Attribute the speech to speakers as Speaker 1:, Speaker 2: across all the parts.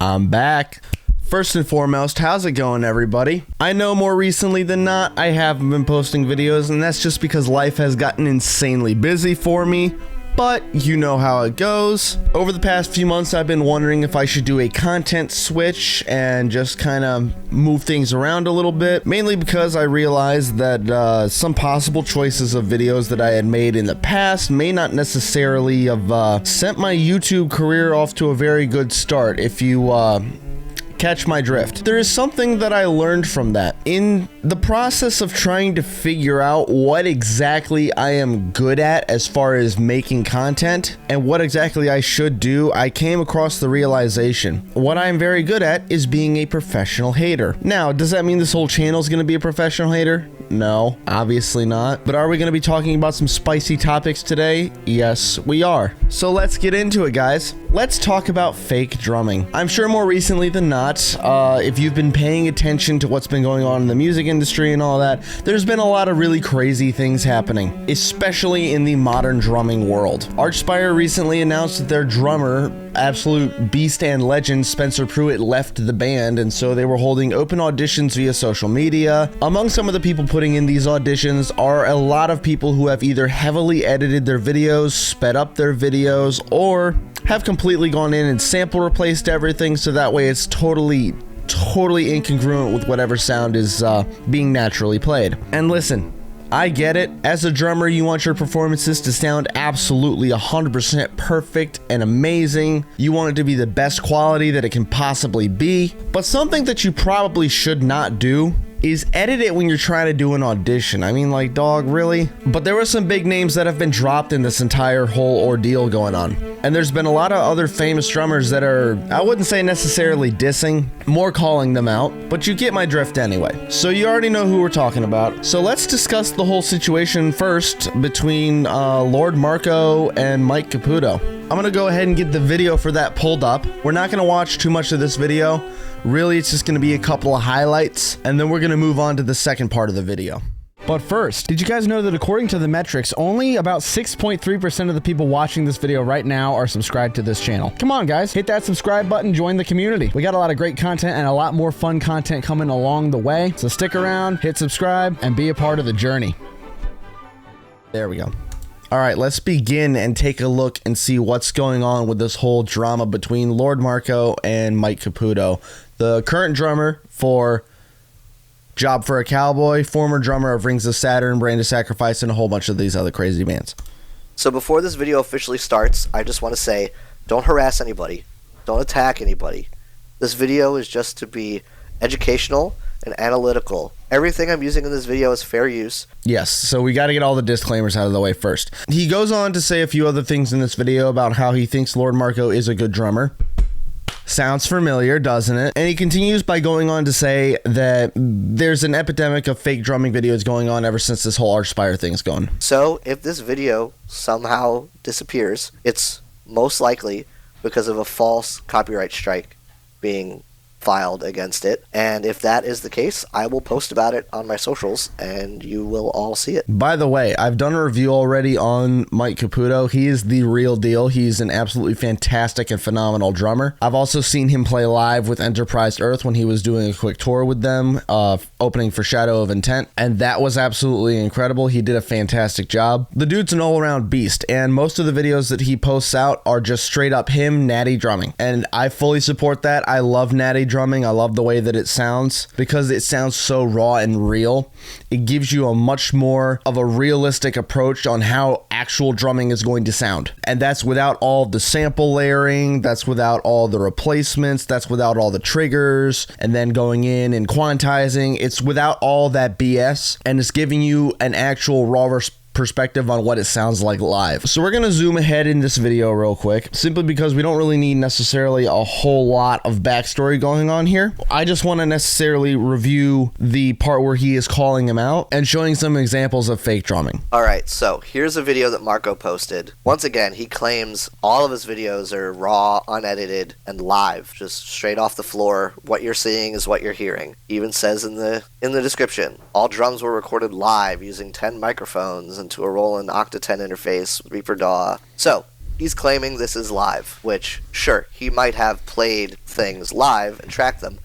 Speaker 1: I'm back. First and foremost, how's it going, everybody? I know more recently than not, I haven't been posting videos, and that's just because life has gotten insanely busy for me. But you know how it goes. Over the past few months, I've been wondering if I should do a content switch and just kind of move things around a little bit. Mainly because I realized that some possible choices of videos that I had made in the past may not necessarily have sent my YouTube career off to a very good start, if you catch my drift. There is something that I learned from that. In the process of trying to figure out what exactly I am good at as far as making content and what exactly I should do, I came across the realization what I'm very good at is being a professional hater. Now, does that mean this whole channel is going to be a professional hater? No, obviously not. But are we going to be talking about some spicy topics today? Yes, we are. So let's get into it, guys. Let's talk about fake drumming. I'm sure more recently than not, if you've been paying attention to what's been going on in the music industry and all that, there's been a lot of really crazy things happening, especially in the modern drumming world. Archspire recently announced that their drummer, absolute beast and legend Spencer Pruitt, left the band, and so they were holding open auditions via social media. Among some of the people putting in these auditions are a lot of people who have either heavily edited their videos, sped up their videos, or have completely gone in and sample replaced everything, so that way it's totally incongruent with whatever sound is being naturally played. And listen, I get it. As a drummer, you want your performances to sound absolutely 100% perfect and amazing. You want it to be the best quality that it can possibly be. But something that you probably should not do is edit it when you're trying to do an audition. I mean, like, dog, really? But there were some big names that have been dropped in this entire whole ordeal going on. And there's been a lot of other famous drummers that are, I wouldn't say necessarily dissing, more calling them out, but you get my drift anyway. So you already know who we're talking about. So let's discuss the whole situation first between Lord Marco and Mike Caputo. I'm gonna go ahead and get the video for that pulled up. We're not gonna watch too much of this video. Really, it's just gonna be a couple of highlights, and then we're gonna move on to the second part of the video. But first, did you guys know that according to the metrics, only about 6.3% of the people watching this video right now are subscribed to this channel? Come on, guys, hit that subscribe button, join the community. We got a lot of great content and a lot more fun content coming along the way. So stick around, hit subscribe, and be a part of the journey. There we go. All right, let's begin and take a look and see what's going on with this whole drama between Lord Marco and Mike Caputo, the current drummer for Job for a Cowboy, former drummer of Rings of Saturn, Brand of Sacrifice, and a whole bunch of these other crazy bands.
Speaker 2: So before this video officially starts, I just want to say, don't harass anybody. Don't attack anybody. This video is just to be educational and analytical. Everything I'm using in this video is fair use.
Speaker 1: Yes, so we got to get all the disclaimers out of the way first. He goes on to say a few other things in this video about how he thinks Lord Marco is a good drummer. Sounds familiar, doesn't it? And he continues by going on to say that there's an epidemic of fake drumming videos going on ever since this whole Archspire thing's gone.
Speaker 2: So if this video somehow disappears, it's most likely because of a false copyright strike being filed against it, and if that is the case, I will post about it on my socials and you will all see it.
Speaker 1: By the way, I've done a review already on Mike Caputo. He is the real deal. He's an absolutely fantastic and phenomenal drummer. I've also seen him play live with Enterprise Earth when he was doing a quick tour with them, opening for Shadow of Intent, and that was absolutely incredible. He did a fantastic job. The dude's an all-around beast, and most of the videos that he posts out are just straight up him natty drumming, and I fully support that. I love natty drumming. I love the way that it sounds because it sounds so raw and real. It gives you a much more of a realistic approach on how actual drumming is going to sound. And that's without all the sample layering, that's without all the replacements, that's without all the triggers, and then going in and quantizing. It's without all that BS, and it's giving you an actual raw perspective on what it sounds like live. So we're gonna zoom ahead in this video real quick, simply because we don't really need necessarily a whole lot of backstory going on here. I just want to necessarily review the part where he is calling him out and showing some examples of fake drumming.
Speaker 2: Alright, so here's a video that Marco posted. Once again, he claims all of his videos are raw, unedited, and live, just straight off the floor. What you're seeing is what you're hearing. He even says in the description, all drums were recorded live using 10 microphones into a Roland Octa 10 interface with Reaper DAW. So, he's claiming this is live, which, sure, he might have played things live and tracked them.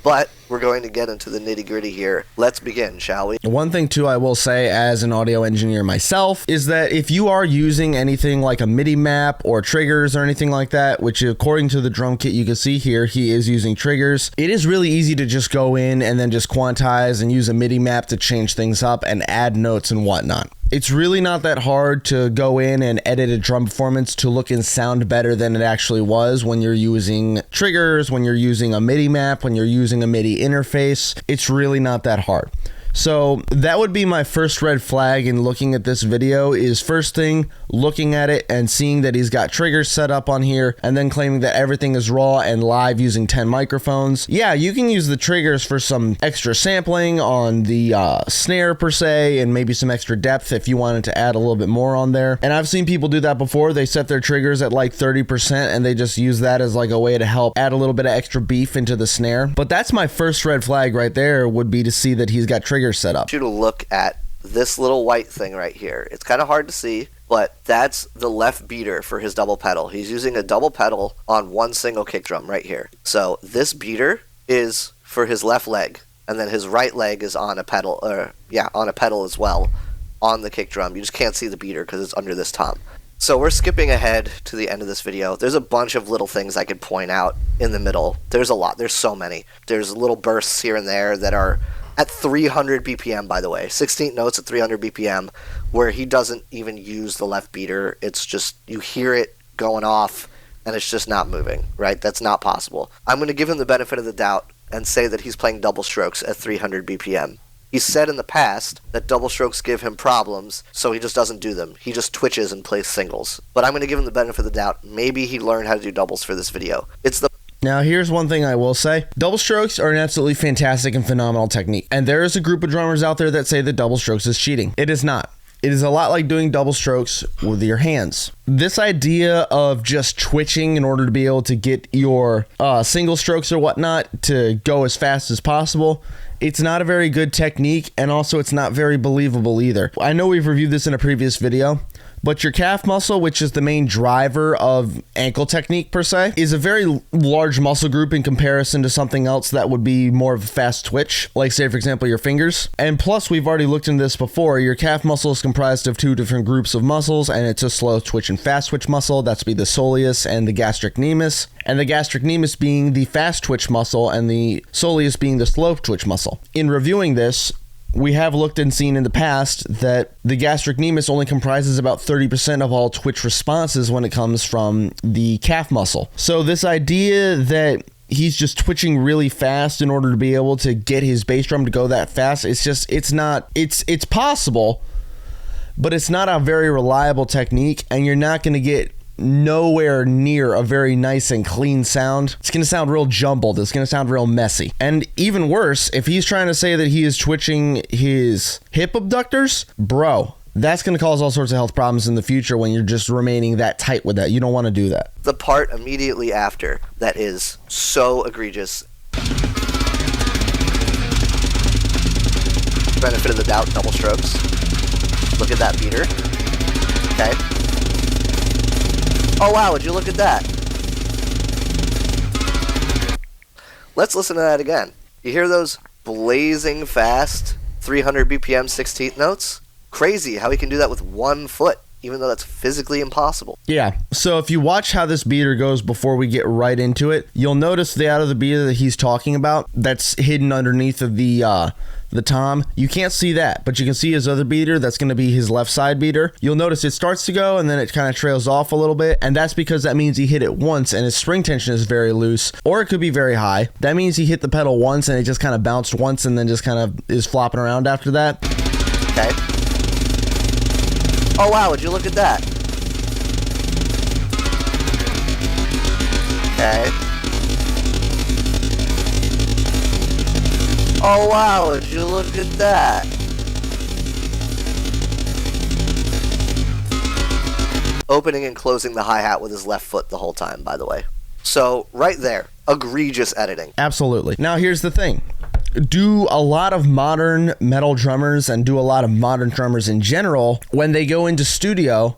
Speaker 2: But we're going to get into the nitty-gritty here. Let's begin, shall we?
Speaker 1: One thing, too, I will say as an audio engineer myself is that if you are using anything like a MIDI map or triggers or anything like that, which according to the drum kit you can see here, he is using triggers, it is really easy to just go in and then just quantize and use a MIDI map to change things up and add notes and whatnot. It's really not that hard to go in and edit a drum performance to look and sound better than it actually was when you're using triggers, when you're using a MIDI map, when you're using a MIDI interface. It's really not that hard. So that would be my first red flag in looking at this video, is first thing, looking at it and seeing that he's got triggers set up on here and then claiming that everything is raw and live using 10 microphones. Yeah, you can use the triggers for some extra sampling on the snare per se, and maybe some extra depth if you wanted to add a little bit more on there. And I've seen people do that before. They set their triggers at like 30% and they just use that as like a way to help add a little bit of extra beef into the snare. But that's my first red flag right there, would be to see that he's got triggers set up.
Speaker 2: I want you to look at this little white thing right here. It's kind of hard to see, but that's the left beater for his double pedal. He's using a double pedal on one single kick drum right here. So this beater is for his left leg, and then his right leg is on a pedal, on a pedal as well on the kick drum. You just can't see the beater because it's under this tom. So we're skipping ahead to the end of this video. There's a bunch of little things I could point out in the middle. There's a lot. There's so many. There's little bursts here and there that are at 300 BPM, by the way. 16th notes at 300 BPM, where he doesn't even use the left beater. It's just, you hear it going off, and it's just not moving, right? That's not possible. I'm going to give him the benefit of the doubt and say that he's playing double strokes at 300 BPM. He's said in the past that double strokes give him problems, so he just doesn't do them. He just twitches and plays singles. But I'm going to give him the benefit of the doubt. Maybe he learned how to do doubles for this video.
Speaker 1: Now, here's one thing I will say. Double strokes are an absolutely fantastic and phenomenal technique. And there is a group of drummers out there that say that double strokes is cheating. It is not. It is a lot like doing double strokes with your hands. This idea of just twitching in order to be able to get your single strokes or whatnot to go as fast as possible, it's not a very good technique, and also it's not very believable either. I know we've reviewed this in a previous video, but your calf muscle, which is the main driver of ankle technique per se, is a very large muscle group in comparison to something else that would be more of a fast twitch, like say for example your fingers. And plus, we've already looked into this before, your calf muscle is comprised of two different groups of muscles, and it's a slow twitch and fast twitch muscle. That's be the soleus and the gastrocnemius, and the gastrocnemius being the fast twitch muscle and the soleus being the slow twitch muscle. In reviewing this, we have looked and seen in the past that the gastrocnemius only comprises about 30% of all twitch responses when it comes from the calf muscle. So this idea that he's just twitching really fast in order to be able to get his bass drum to go that fast, it's possible, but it's not a very reliable technique, and you're not going to get nowhere near a very nice and clean sound. It's going to sound real jumbled. It's going to sound real messy. And even worse, if he's trying to say that he is twitching his hip abductors, bro, that's going to cause all sorts of health problems in the future when you're just remaining that tight with that. You don't want to do that.
Speaker 2: The part immediately after that is so egregious. Benefit of the doubt, double strokes. Look at that beater. Okay. Oh wow, would you look at that? Let's listen to that again. You hear those blazing fast 300 BPM 16th notes? Crazy how he can do that with 1 foot, even though that's physically impossible.
Speaker 1: Yeah, so if you watch how this beater goes before we get right into it, you'll notice the out of the beater that he's talking about that's hidden underneath of the tom. You can't see that, but you can see his other beater. That's going to be his left side beater. You'll notice it starts to go and then it kind of trails off a little bit, and that's because that means he hit it once and his spring tension is very loose, or it could be very high. That means he hit the pedal once and it just kind of bounced once and then just kind of is flopping around after that.
Speaker 2: Okay. Oh wow, would you look at that? Okay. Oh wow, would you look at that? Opening and closing the hi-hat with his left foot the whole time, by the way. So, right there, egregious editing.
Speaker 1: Absolutely. Now, here's the thing. Do a lot of modern metal drummers and do a lot of modern drummers in general, when they go into studio,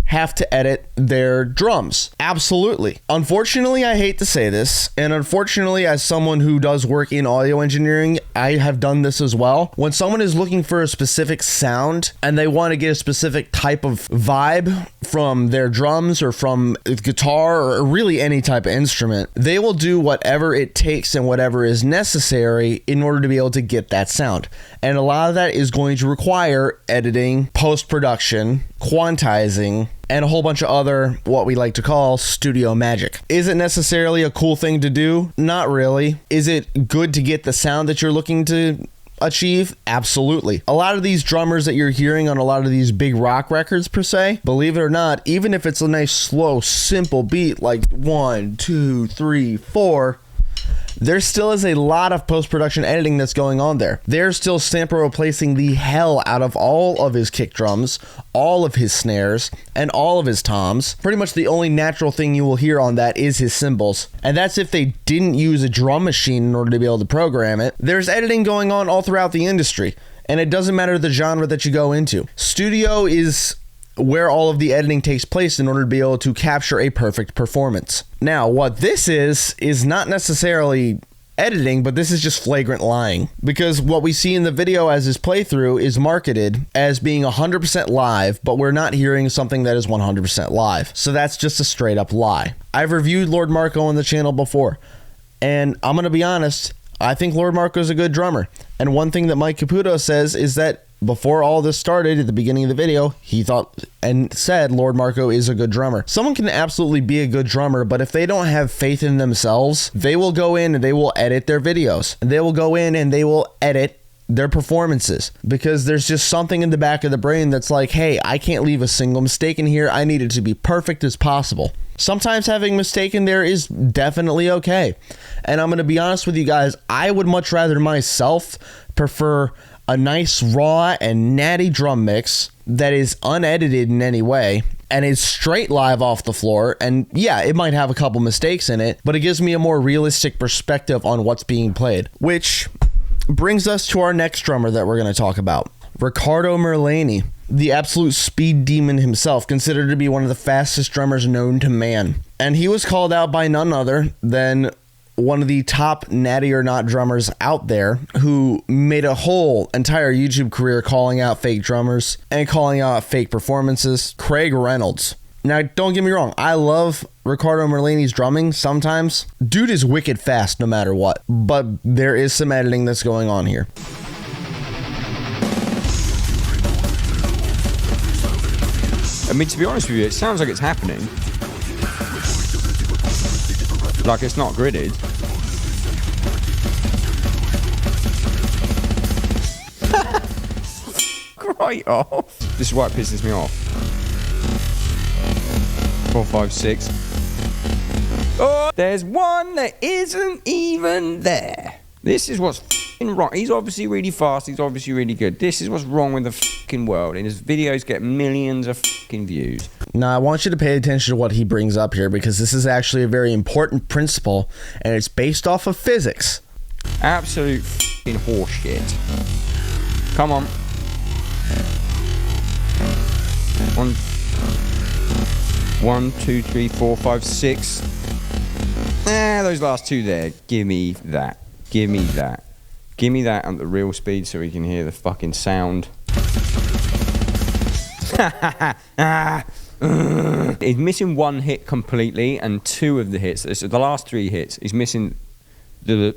Speaker 1: have to edit their drums. Absolutely. Unfortunately, I hate to say this, and unfortunately, as someone who does work in audio engineering, I have done this as well. When someone is looking for a specific sound and they want to get a specific type of vibe from their drums or from guitar or really any type of instrument, they will do whatever it takes and whatever is necessary in order to be able to get that sound. And a lot of that is going to require editing, post-production, quantizing, and a whole bunch of other, what we like to call, studio magic. Is it necessarily a cool thing to do? Not really. Is it good to get the sound that you're looking to achieve? Absolutely. A lot of these drummers that you're hearing on a lot of these big rock records per se, believe it or not, even if it's a nice, slow, simple beat like 1, 2, 3, 4, there still is a lot of post-production editing that's going on there. They're still sample replacing the hell out of all of his kick drums, all of his snares, and all of his toms. Pretty much the only natural thing you will hear on that is his cymbals. And that's if they didn't use a drum machine in order to be able to program it. There's editing going on all throughout the industry, and it doesn't matter the genre that you go into. Studio is where all of the editing takes place in order to be able to capture a perfect performance. Now, what this is not necessarily editing, but this is just flagrant lying. Because what we see in the video as his playthrough is marketed as being 100% live, but we're not hearing something that is 100% live. So that's just a straight up lie. I've reviewed Lord Marco on the channel before, and I'm going to be honest, I think Lord Marco's a good drummer. And one thing that Mike Caputo says is that before all this started, at the beginning of the video, he thought and said Lord Marco is a good drummer. Someone can absolutely be a good drummer, but if they don't have faith in themselves, they will go in and they will edit their videos. They will go in and they will edit their performances, because there's just something in the back of the brain that's like, hey, I can't leave a single mistake in here. I need it to be perfect as possible. Sometimes having a mistake in there is definitely okay. And I'm going to be honest with you guys, I would much rather myself prefer a nice raw and natty drum mix that is unedited in any way and is straight live off the floor. And yeah, it might have a couple mistakes in it, but it gives me a more realistic perspective on what's being played. Which brings us to our next drummer that we're going to talk about, Ricardo Merlini, the absolute speed demon himself, considered to be one of the fastest drummers known to man. And he was called out by none other than one of the top natty or not drummers out there, who made a whole entire YouTube career calling out fake drummers and calling out fake performances, Craig Reynolds. Now, don't get me wrong, I love Ricardo Merlini's drumming sometimes. Dude is wicked fast no matter what, but there is some editing that's going on here.
Speaker 3: I mean, to be honest with you, it sounds like it's happening. Like it's not gridded. Right off. This is why it pisses me off. 4, 5, 6. Oh, there's one that isn't even there. This is what's f***ing wrong. He's obviously really fast. He's obviously really good. This is what's wrong with the f***ing world. And his videos get millions of f***ing views.
Speaker 1: Now, I want you to pay attention to what he brings up here, because this is actually a very important principle, and it's based off of physics.
Speaker 3: Absolute f***ing horseshit. Come on. 1, 2, 3, 4, 5, 6. Those last two there. Give me that. Give me that. Give me that at the real speed so we can hear the fucking sound. He's missing one hit completely, and two of the hits, so the last three hits, he's missing the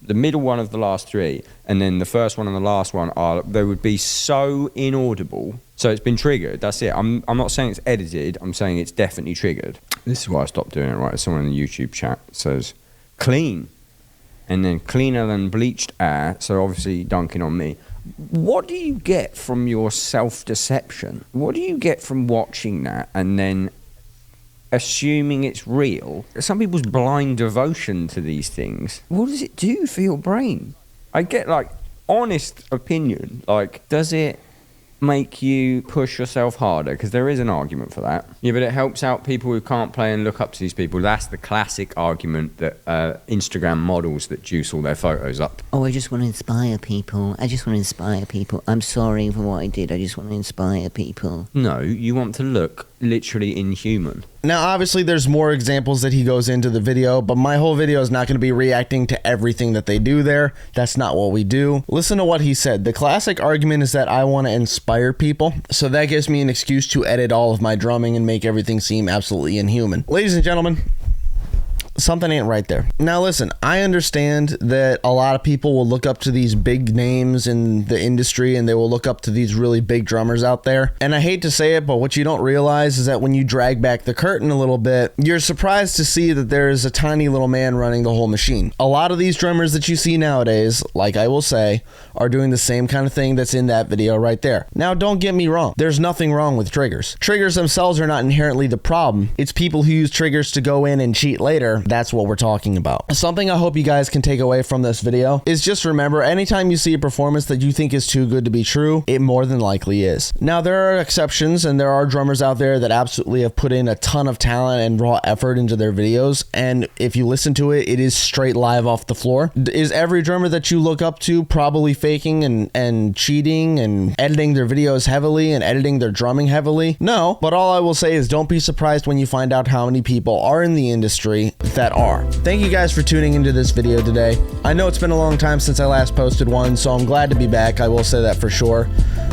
Speaker 3: middle one of the last three, and then the first one and the last one they would be so inaudible. So it's been triggered. That's it. I'm not saying it's edited. I'm saying it's definitely triggered. This is why I stopped doing it. Right? Someone in the YouTube chat says clean, and then cleaner than bleached air. So obviously dunking on me. What do you get from your self-deception? What do you get from watching that and then assuming it's real? Some people's blind devotion to these things. What does it do for your brain? I get like honest opinion. Like, does it make you push yourself harder? Because there is an argument for that. Yeah, but it helps out people who can't play and look up to these people. That's the classic argument that Instagram models that juice all their photos up.
Speaker 4: Oh, I just want to inspire people. I'm sorry for what I did. I just want to inspire people.
Speaker 3: No, you want to look literally inhuman.
Speaker 1: Now, obviously, there's more examples that he goes into the video, but my whole video is not going to be reacting to everything that they do there. That's not what we do. Listen to what he said. The classic argument is that I want to inspire people, so that gives me an excuse to edit all of my drumming and make everything seem absolutely inhuman. Ladies and gentlemen, something ain't right there. Now listen, I understand that a lot of people will look up to these big names in the industry and they will look up to these really big drummers out there. And I hate to say it, but what you don't realize is that when you drag back the curtain a little bit, you're surprised to see that there's a tiny little man running the whole machine. A lot of these drummers that you see nowadays, like I will say, are doing the same kind of thing that's in that video right there. Now don't get me wrong, there's nothing wrong with triggers. Triggers themselves are not inherently the problem. It's people who use triggers to go in and cheat later. That's what we're talking about. Something I hope you guys can take away from this video is just remember, anytime you see a performance that you think is too good to be true, it more than likely is. Now, there are exceptions, and there are drummers out there that absolutely have put in a ton of talent and raw effort into their videos, and if you listen to it, it is straight live off the floor. Is every drummer that you look up to probably faking and cheating and editing their videos heavily and editing their drumming heavily? No, but all I will say is don't be surprised when you find out how many people are in the industry that are. Thank you guys for tuning into this video today. I know it's been a long time since I last posted one, so I'm glad to be back. I will say that for sure.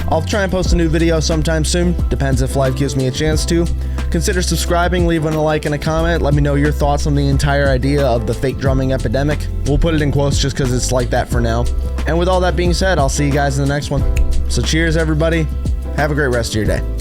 Speaker 1: I'll try and post a new video sometime soon. Depends if life gives me a chance to. Consider subscribing, leaving a like and a comment. Let me know your thoughts on the entire idea of the fake drumming epidemic. We'll put it in quotes just because it's like that for now. And with all that being said, I'll see you guys in the next one. So cheers, everybody. Have a great rest of your day.